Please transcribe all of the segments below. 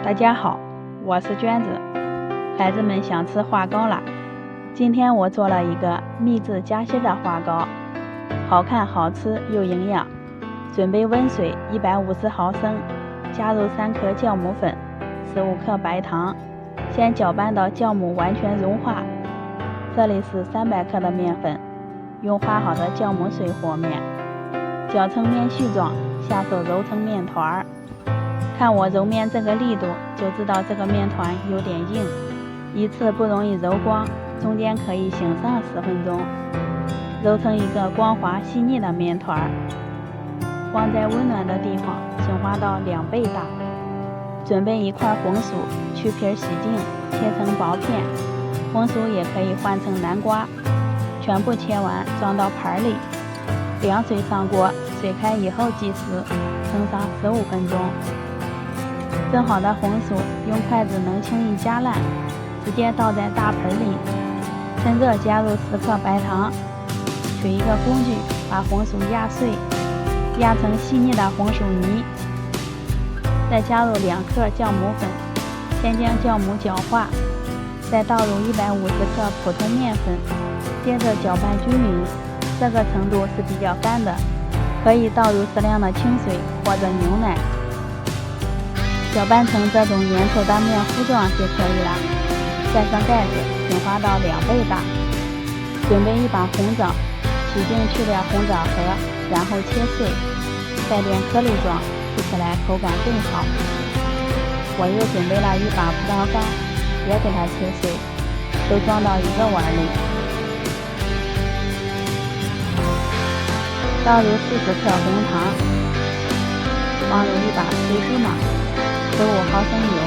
大家好，我是娟子。孩子们想吃花糕了，今天我做了一个秘制夹心的花糕，好看好吃又营养。准备温水150毫升，加入3克酵母粉，15克白糖，先搅拌到酵母完全融化。这里是300克的面粉，用化好的酵母水和面，搅成面絮状，下手揉成面团。看我揉面这个力度，就知道这个面团有点硬，一次不容易揉光，中间可以醒上10分钟，揉成一个光滑细腻的面团。放在温暖的地方，醒化到2倍大。准备1块红薯，去皮洗净，切成薄片。红薯也可以换成南瓜，全部切完装到盘里，凉水上锅，水开以后计时，蒸上15分钟。蒸好的红薯用筷子能轻易夹烂，直接倒在大盆里，趁热加入10克白糖，取一个工具把红薯压碎，压成细腻的红薯泥，再加入2克酵母粉，先将酵母搅化，再倒入150克普通面粉，接着搅拌均匀，这个程度是比较干的，可以倒入适量的清水或者牛奶，搅拌成这种粘稠的面糊状就可以了。盖上盖子，醒化到2倍大。准备一把红枣，洗净去掉红枣核，然后切碎，带点颗粒状，吃起来口感更好。我又准备了一把葡萄干，也给它切碎，都装到一个碗里。倒入40克红糖，放入一把水芝麻，15毫升油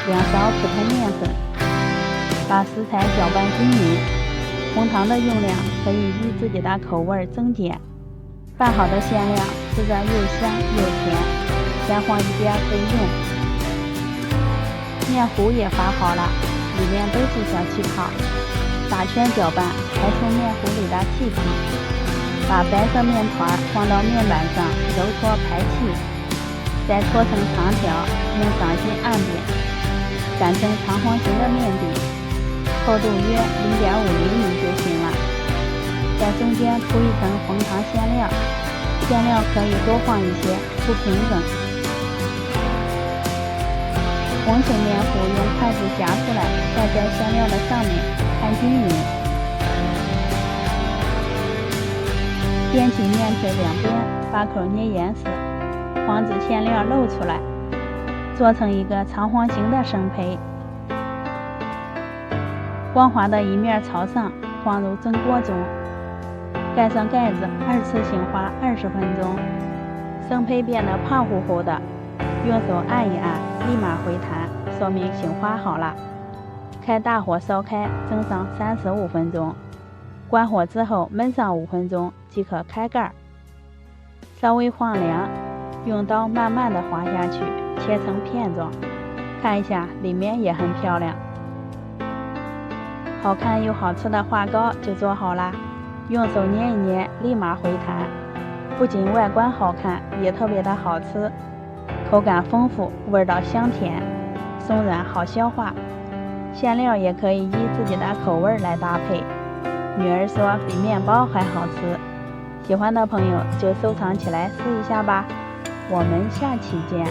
，2勺普通面粉，把食材搅拌均匀。红糖的用量可以依自己的口味增减。拌好的馅料吃着又香又甜，先放一边备用。面糊也发好了，里面都是小气泡，打圈搅拌，排出面糊里的气体。把白色面团放到面板上揉搓排气，再搓成长条，用掌心按扁，擀成长方形的面底，厚度约0.5厘米就行了。在中间铺一层红糖馅料，馅料可以多放一些，不平整。红薯面糊用筷子夹出来，盖在馅料的上面，看均匀。掂起面皮2边，把口捏严实，防止馅料漏出来，做成一个长方形的生胚。光滑的一面朝上，放入蒸锅中，盖上盖子，2次醒化20分钟。生胚变得胖乎乎的，用手按一按，立马回弹，说明醒化好了。开大火烧开，蒸上35分钟。关火之后焖上5分钟即可开盖，稍微放凉，用刀慢慢的划下去，切成片状。看一下里面也很漂亮，好看又好吃的花糕就做好啦。用手捏一捏，立马回弹，不仅外观好看，也特别的好吃，口感丰富，味道香甜，松软好消化。馅料也可以依自己的口味来搭配。女儿说比面包还好吃，喜欢的朋友就收藏起来试一下吧。我们下期见。